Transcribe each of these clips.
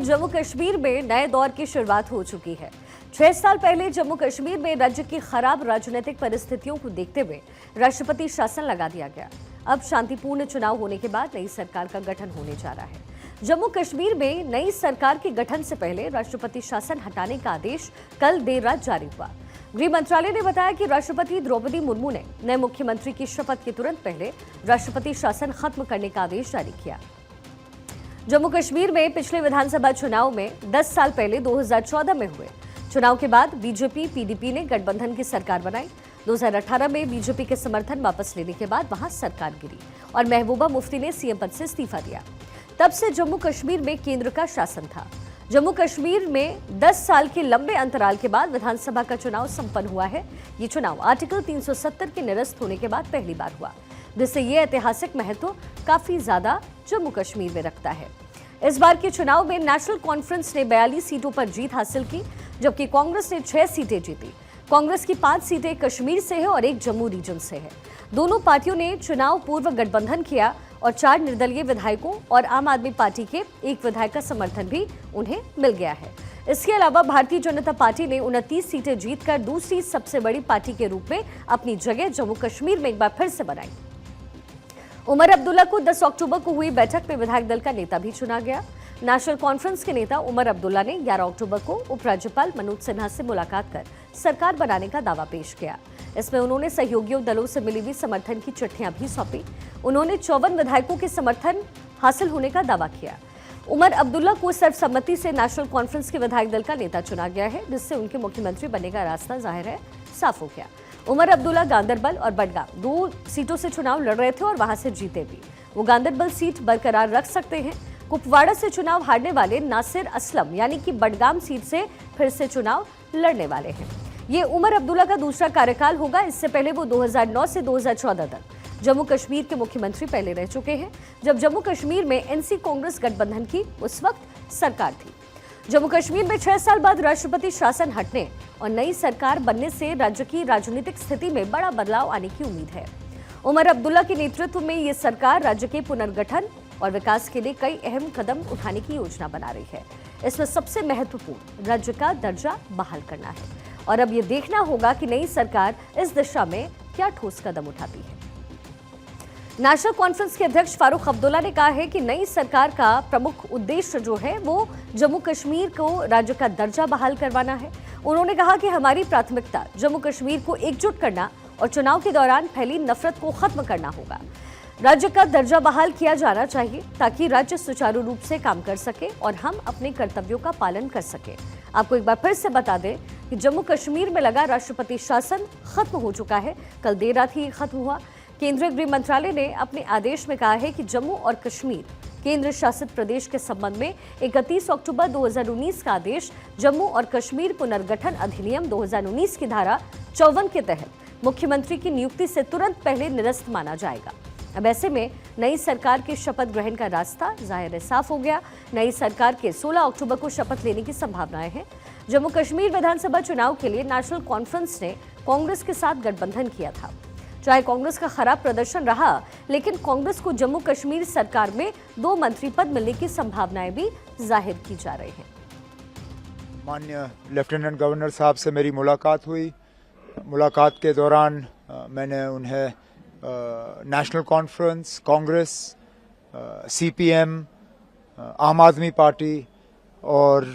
जम्मू कश्मीर में नए दौर की शुरुआत हो चुकी है। 6 साल पहले जम्मू कश्मीर में राज्य की खराब राजनीतिक परिस्थितियों को देखते हुए राष्ट्रपति शासन लगा दिया गया। अब शांतिपूर्ण चुनाव होने के बाद नई सरकार का गठन होने जा रहा है। जम्मू कश्मीर में नई सरकार के गठन से पहले राष्ट्रपति शासन हटाने का आदेश कल देर रात जारी हुआ। गृह मंत्रालय ने बताया कि राष्ट्रपति द्रौपदी मुर्मू ने नए मुख्यमंत्री की शपथ के तुरंत पहले राष्ट्रपति शासन खत्म करने का आदेश जारी किया। जम्मू कश्मीर में पिछले विधानसभा चुनाव में 10 साल पहले 2014 में हुए चुनाव के बाद बीजेपी पीडीपी ने गठबंधन की सरकार बनाई। 2018 में बीजेपी के समर्थन वापस लेने के बाद वहां सरकार गिरी और महबूबा मुफ्ती ने सीएम पद से इस्तीफा दिया। तब से जम्मू कश्मीर में केंद्र का शासन था। जम्मू कश्मीर में 10 साल के लंबे अंतराल के बाद विधानसभा का चुनाव संपन्न हुआ है। ये चुनाव आर्टिकल 370 के निरस्त होने के बाद पहली बार हुआ, जिससे ये ऐतिहासिक महत्व काफी ज्यादा जम्मू कश्मीर में रखता है। इस बार के चुनाव में नेशनल कॉन्फ्रेंस ने 42 सीटों पर जीत हासिल की, जबकि कांग्रेस ने 6 सीटें जीती। कांग्रेस की 5 सीटें कश्मीर से है और 1 जम्मू रीजन से है। दोनों पार्टियों ने चुनाव पूर्व गठबंधन किया और 4 निर्दलीय विधायकों और आम आदमी पार्टी के 1 विधायक का समर्थन भी उन्हें मिल गया है। इसके अलावा भारतीय जनता पार्टी ने 29 सीटें जीतकर दूसरी सबसे बड़ी पार्टी के रूप में अपनी जगह जम्मू कश्मीर में एक बार फिर से बनाई। उमर अब्दुल्ला को 10 अक्टूबर को हुई बैठक में विधायक दल का नेता भी चुना गया। नेशनल कॉन्फ्रेंस के नेता उमर अब्दुल्ला ने 11 अक्टूबर को उपराज्यपाल मनोज सिन्हा से मुलाकात कर सरकार बनाने का दावा पेश किया। इसमें उन्होंने सहयोगी दलों से मिली हुई समर्थन की चिट्ठियां भी सौंपी। उन्होंने 54 विधायकों के समर्थन हासिल होने का दावा किया। उमर अब्दुल्ला को सर्वसम्मति से नेशनल कॉन्फ्रेंस के विधायक दल का नेता चुना गया है, जिससे उनके मुख्यमंत्री बनने का रास्ता जाहिर है साफ हो गया। उमर अब्दुल्ला गांदरबल और बडगाम 2 सीटों से चुनाव लड़ रहे थे और वहां से जीते भी। वो गांदरबल सीट बरकरार रख सकते हैं। कुपवाड़ा से चुनाव हारने वाले नासिर असलम यानी कि बडगाम सीट से फिर से चुनाव लड़ने वाले हैं। ये उमर अब्दुल्ला का दूसरा कार्यकाल होगा। इससे पहले वो 2009 से 2014 तक जम्मू कश्मीर के मुख्यमंत्री पहले रह चुके हैं, जब जम्मू कश्मीर में एनसी कांग्रेस गठबंधन की उस वक्त सरकार थी। जम्मू कश्मीर में 6 साल बाद राष्ट्रपति शासन हटने और नई सरकार बनने से राज्य की राजनीतिक स्थिति में बड़ा बदलाव आने की उम्मीद है। उमर अब्दुल्ला के नेतृत्व में ये सरकार राज्य के पुनर्गठन और विकास के लिए कई अहम कदम उठाने की योजना बना रही है। इसमें सबसे महत्वपूर्ण राज्य का दर्जा बहाल करना है और अब ये देखना होगा कि नई सरकार इस दिशा में क्या ठोस कदम उठाती है। नेशनल कॉन्फ्रेंस के अध्यक्ष फारूक अब्दुल्ला ने कहा है कि नई सरकार का प्रमुख उद्देश्य जो है वो जम्मू कश्मीर को राज्य का दर्जा बहाल करवाना है। उन्होंने कहा कि हमारी प्राथमिकता जम्मू कश्मीर को एकजुट करना और चुनाव के दौरान फैली नफरत को खत्म करना होगा। राज्य का दर्जा बहाल किया जाना चाहिए ताकि राज्य सुचारू रूप से काम कर सके और हम अपने कर्तव्यों का पालन कर सके। आपको एक बार फिर से बता दें कि जम्मू कश्मीर में लगा राष्ट्रपति शासन खत्म हो चुका है। कल देर रात ही खत्म हुआ। केंद्रीय गृह मंत्रालय ने अपने आदेश में कहा है कि जम्मू और कश्मीर केंद्र शासित प्रदेश के संबंध में 31 अक्टूबर 2019 का आदेश जम्मू और कश्मीर पुनर्गठन अधिनियम 2019 की धारा 54 के तहत मुख्यमंत्री की नियुक्ति से तुरंत पहले निरस्त माना जाएगा। अब ऐसे में नई सरकार के शपथ ग्रहण का रास्ता जाहिर है साफ हो गया। नई सरकार के 16 अक्टूबर को शपथ लेने की संभावनाएं हैं। जम्मू कश्मीर विधानसभा चुनाव के लिए नेशनल कॉन्फ्रेंस ने कांग्रेस के साथ गठबंधन किया था। चाहे कांग्रेस का खराब प्रदर्शन रहा, लेकिन कांग्रेस को जम्मू कश्मीर सरकार में 2 मंत्री पद मिलने की संभावनाएं भी जाहिर की जा रही हैं। माननीय लेफ्टिनेंट गवर्नर साहब से मेरी मुलाकात हुई। मुलाकात के दौरान मैंने उन्हें नेशनल कॉन्फ्रेंस, कांग्रेस, सीपीएम, आम आदमी पार्टी और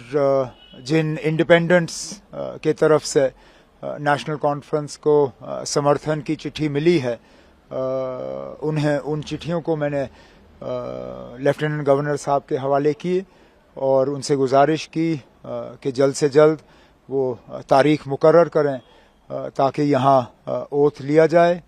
जिन इंडिपेंडेंट्स के तरफ से नेशनल कॉन्फ्रेंस को समर्थन की चिट्ठी मिली है, उन्हें उन चिट्ठियों को मैंने लेफ्टिनेंट गवर्नर साहब के हवाले किए और उनसे गुजारिश की कि जल्द से जल्द वो तारीख मुकर्रर करें ताकि यहाँ ओथ लिया जाए